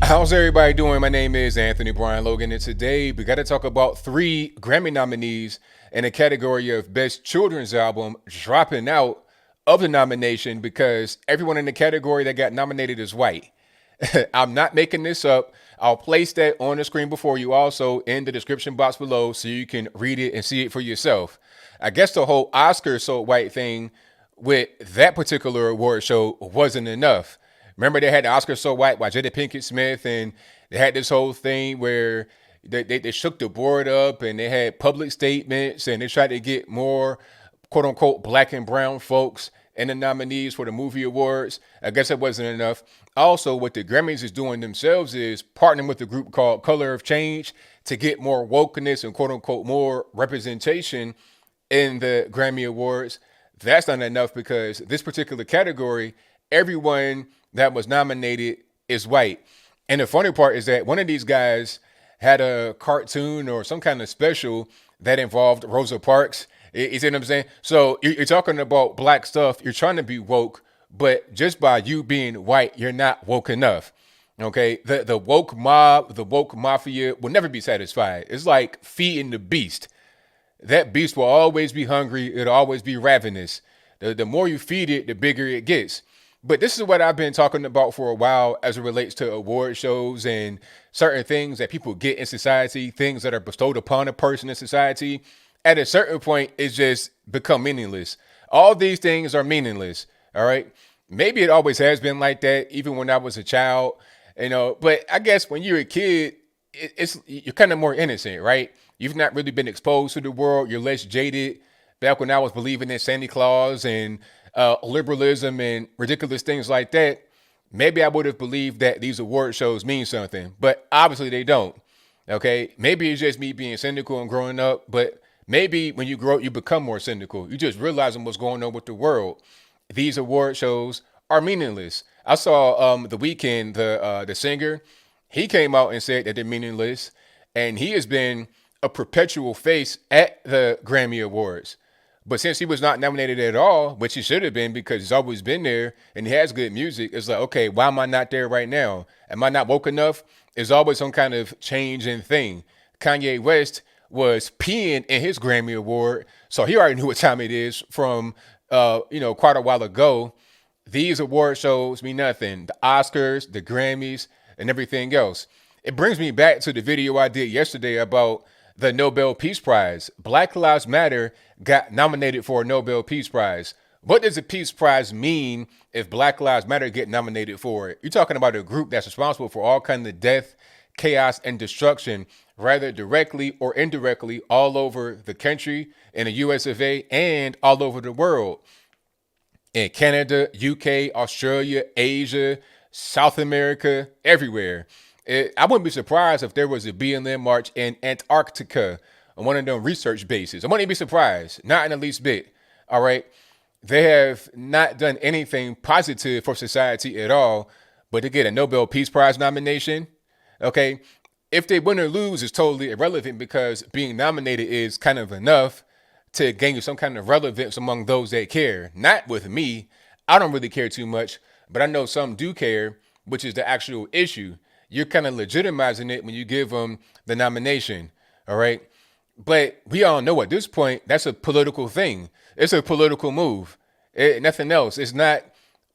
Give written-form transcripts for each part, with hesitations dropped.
How's everybody doing? My name is Anthony Brian Logan, and today we got to talk about three Grammy nominees in the category of Best Children's Album dropping out of the nomination because everyone in the category that got nominated is white. I'm not making this up. I'll place that on the screen before you, also in the description box below, so you can read it and see it for yourself. I guess the whole Oscar so white thing with that particular award show wasn't enough. Remember, they had the Oscar so white by Jada Pinkett Smith, and they had this whole thing where they shook the board up and they had public statements and they tried to get more quote unquote black and brown folks in the nominees for the movie awards. I guess it wasn't enough. Also, what the Grammys is doing themselves is partnering with a group called Color of Change to get more wokeness and quote unquote more representation in the Grammy Awards. That's not enough because this particular category, everyone that was nominated is white. And the funny part is that one of these guys had a cartoon or some kind of special that involved Rosa Parks. You see what I'm saying? So you're talking about black stuff. You're trying to be woke, but just by you being white, you're not woke enough. Okay, the woke mob, the woke mafia will never be satisfied. It's like feeding the beast. That beast will always be hungry. It'll always be ravenous. The more you feed it, the bigger it gets. But this is what I've been talking about for a while as it relates to award shows and certain things that people get in society, things that are bestowed upon a person in society. At a certain point, it's just become meaningless. All these things are meaningless. All right. Maybe it always has been like that, even when I was a child, but I guess when you're a kid, you're kind of more innocent, right? You've not really been exposed to the world. You're less jaded. Back when I was believing in Santa Claus and liberalism and ridiculous things like that, maybe I would have believed that these award shows mean something, but obviously they don't. Okay, maybe it's just me being cynical and growing up, but maybe when you grow up, you become more cynical. You just realizing what's going on with the world. These award shows are meaningless. I saw The Weeknd, the singer. He came out and said that they're meaningless, and he has been a perpetual face at the Grammy Awards. But since he was not nominated at all, which he should have been because he's always been there and he has good music, it's like, okay, why am I not there right now? Am I not woke enough? There's always some kind of change in thing. Kanye West was peeing in his Grammy Award, so he already knew what time it is from, quite a while ago. These award shows mean nothing. The Oscars, the Grammys, and everything else. It brings me back to the video I did yesterday about the Nobel Peace Prize. Black Lives Matter got nominated for a Nobel Peace Prize. What does a Peace Prize mean if Black Lives Matter get nominated for it? You're talking about a group that's responsible for all kinds of death, chaos, and destruction, rather directly or indirectly, all over the country, in the US of A, and all over the world. In Canada, UK, Australia, Asia, South America, everywhere. I wouldn't be surprised if there was a BLM march in Antarctica on one of them research bases. I wouldn't even be surprised, not in the least bit. All right. They have not done anything positive for society at all, but to get a Nobel Peace Prize nomination, okay, if they win or lose is totally irrelevant because being nominated is kind of enough to gain you some kind of relevance among those that care. Not with me. I don't really care too much, but I know some do care, which is the actual issue. You're kind of legitimizing it when you give them the nomination. All right. But we all know at this point, that's a political thing. It's a political move. Nothing else. It's not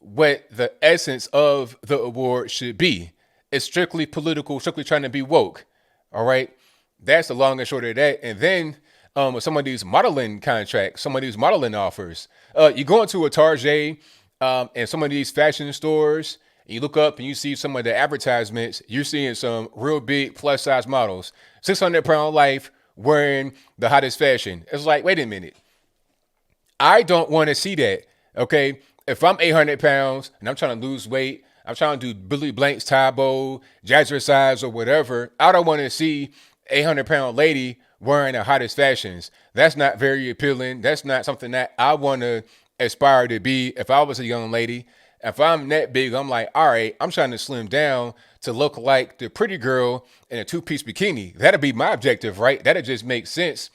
what the essence of the award should be. It's strictly political, strictly trying to be woke. All right. That's the long and short of that. And then with some of these modeling contracts, some of these modeling offers, you go into a Target and some of these fashion stores, and you look up and you see some of the advertisements, you're seeing some real big plus size models, 600-pound life, wearing the hottest fashion. It's like, wait a minute. I don't want to see that. Okay. If I'm 800 pounds and I'm trying to lose weight, I'm trying to do Billy Blank's Taebo, Jazzercise, or whatever, I don't want to see 800-pound lady wearing the hottest fashions. That's not very appealing. That's not something that I want to aspire to be if I was a young lady. If I'm that big, I'm like, all right, I'm trying to slim down to look like the pretty girl in a two-piece bikini. That'll be my objective, right? That'll just make sense.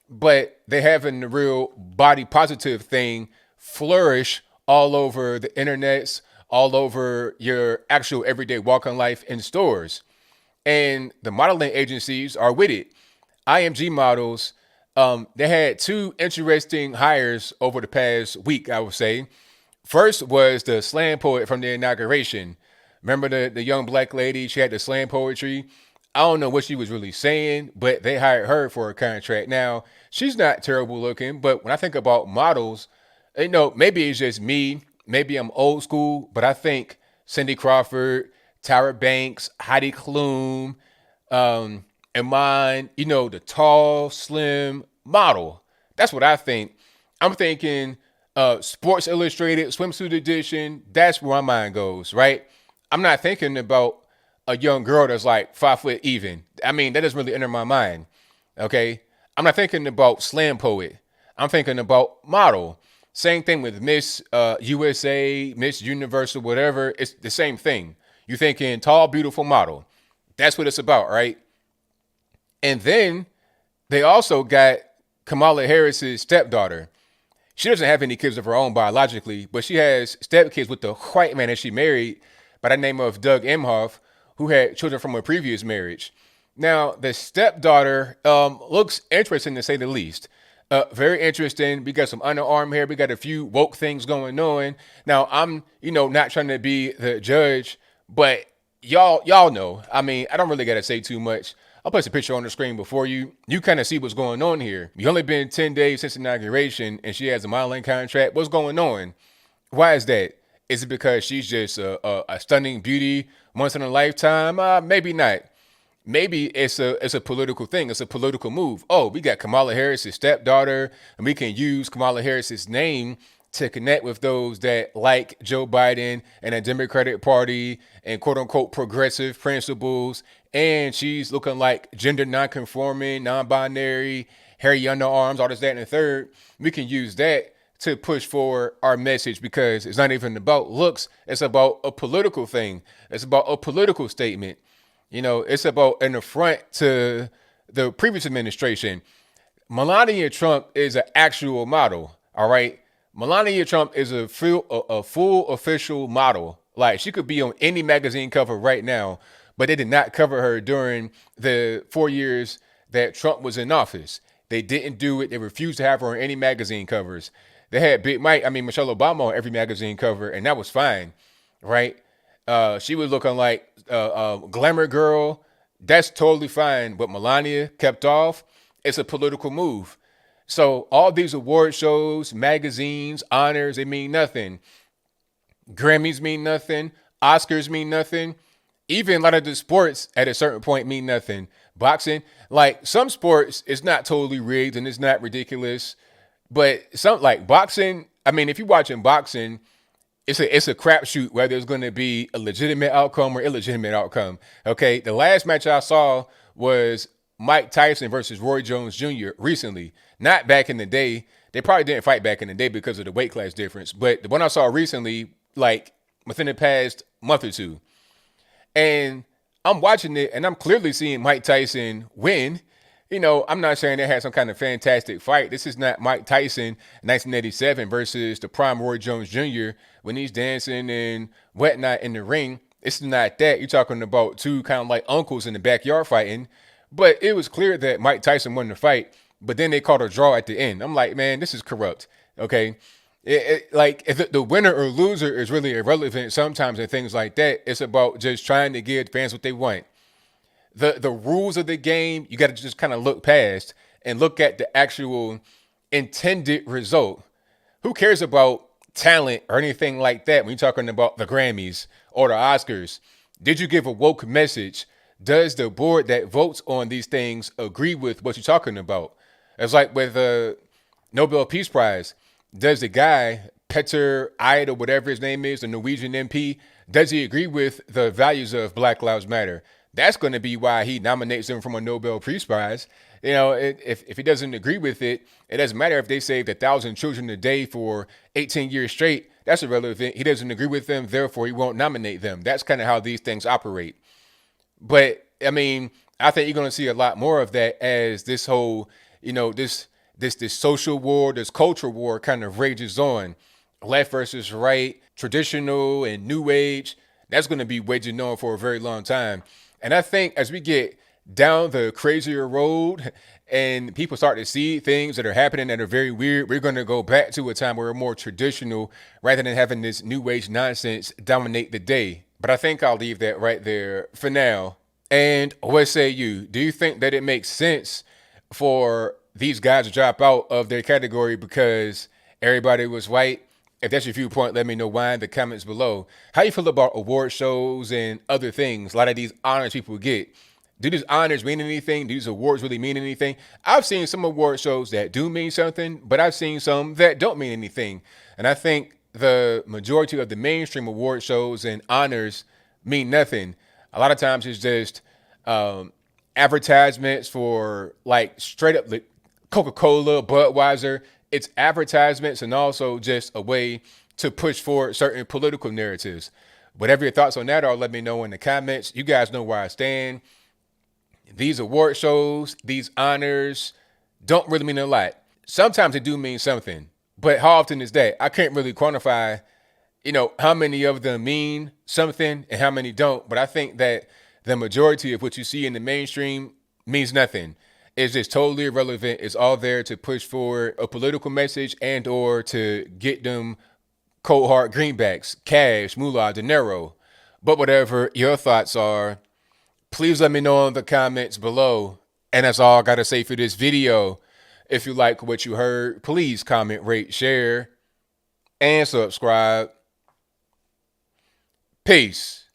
But they having the real body positive thing flourish all over the internets, all over your actual everyday walking life in stores. And the modeling agencies are with it. IMG models, they had two interesting hires over the past week, I would say. First was the slam poet from the inauguration. Remember the young black lady? She had the slam poetry. I don't know what she was really saying, but they hired her for a contract. Now, she's not terrible looking, but when I think about models, maybe it's just me. Maybe I'm old school, but I think Cindy Crawford, Tyra Banks, Heidi Klum, and mine, the tall, slim model. That's what I think. I'm thinking Sports Illustrated, swimsuit edition. That's where my mind goes, right? I'm not thinking about a young girl that's like 5 foot even. I mean, that doesn't really enter my mind. Okay. I'm not thinking about slam poet. I'm thinking about model. Same thing with Miss USA, Miss Universal, whatever. It's the same thing. You're thinking tall, beautiful model. That's what it's about, right? And then they also got Kamala Harris's stepdaughter. She doesn't have any kids of her own biologically, but she has stepkids with the white man that she married by the name of Doug Emhoff, who had children from a previous marriage. Now, the stepdaughter looks interesting to say the least. Very interesting. We got some underarm hair. We got a few woke things going on. Now, I'm, not trying to be the judge, but y'all know. I mean, I don't really got to say too much. I'll place a picture on the screen before you. You kind of see what's going on here. You only been 10 days since inauguration, and she has a modeling contract. What's going on? Why is that? Is it because she's just a stunning beauty, once in a lifetime? Maybe not. Maybe it's a political thing. It's a political move. Oh, we got Kamala Harris's stepdaughter, and we can use Kamala Harris's name to connect with those that like Joe Biden and the Democratic Party and quote unquote progressive principles. And she's looking like gender non-conforming, non-binary, hairy underarms, all this, that, and the third. We can use that to push for our message because it's not even about looks. It's about a political thing. It's about a political statement. It's about an affront to the previous administration. Melania Trump is an actual model. All right. Melania Trump is a full official model. Like she could be on any magazine cover right now, but they did not cover her during the 4 years that Trump was in office. They didn't do it. They refused to have her on any magazine covers. They had Michelle Obama on every magazine cover, and that was fine, right? She was looking like a glamour girl. That's totally fine. But Melania kept off. It's a political move. So all these award shows, magazines, honors, they mean nothing. Grammys mean nothing. Oscars mean nothing. Even a lot of the sports at a certain point mean nothing. Boxing, like some sports, it's not totally rigged and it's not ridiculous. But some like boxing, if you're watching boxing, it's a crapshoot whether it's going to be a legitimate outcome or illegitimate outcome. Okay, the last match I saw was Mike Tyson versus Roy Jones Jr. recently. Not back in the day. They probably didn't fight back in the day because of the weight class difference. But the one I saw recently, like within the past month or two. And I'm watching it and I'm clearly seeing Mike Tyson win. I'm not saying they had some kind of fantastic fight. This is not Mike Tyson 1987 versus the prime Roy Jones Jr. when he's dancing and whatnot in the ring. It's not that. You're talking about two kind of like uncles in the backyard fighting. But it was clear that Mike Tyson won the fight. But then they called a draw at the end. I'm like, man, this is corrupt. Okay. Like if the winner or loser is really irrelevant sometimes and things like that. It's about just trying to give fans what they want. The rules of the game, you got to just kind of look past and look at the actual intended result. Who cares about talent or anything like that when you're talking about the Grammys or the Oscars? Did you give a woke message? Does the board that votes on these things agree with what you're talking about? It's like with the Nobel Peace Prize. Does the guy, Petter Eid or whatever his name is, the Norwegian MP, does he agree with the values of Black Lives Matter? That's going to be why he nominates them from a Nobel Peace Prize. If he doesn't agree with it, it doesn't matter if they saved 1,000 children a day for 18 years straight. That's irrelevant. He doesn't agree with them, therefore he won't nominate them. That's kind of how these things operate. But I think you're going to see a lot more of that as this whole, this social war, this culture war kind of rages on. left versus right, traditional and new age, that's going to be waging known for a very long time. And I think as we get down the crazier road and people start to see things that are happening that are very weird, we're going to go back to a time where we're more traditional rather than having this new age nonsense dominate the day. But I think I'll leave that right there for now. And what say you? Do you think that it makes sense for these guys to drop out of their category because everybody was white? If that's your viewpoint, let me know why in the comments below. How you feel about award shows and other things? A lot of these honors people get. Do these honors mean anything? Do these awards really mean anything? I've seen some award shows that do mean something, but I've seen some that don't mean anything. And I think the majority of the mainstream award shows and honors mean nothing. A lot of times it's just advertisements for like straight up like Coca-Cola, Budweiser. It's advertisements and also just a way to push forward certain political narratives. Whatever your thoughts on that are, let me know in the comments. You guys know where I stand. These award shows, these honors don't really mean a lot. Sometimes they do mean something, but how often is that? I can't really quantify, how many of them mean something and how many don't. But I think that the majority of what you see in the mainstream means nothing. It's just totally irrelevant. It's all there to push forward a political message and or to get them cold hard greenbacks, cash, moolah, dinero. But whatever your thoughts are, please let me know in the comments below. And that's all I got to say for this video. If you like what you heard, please comment, rate, share, and subscribe. Peace.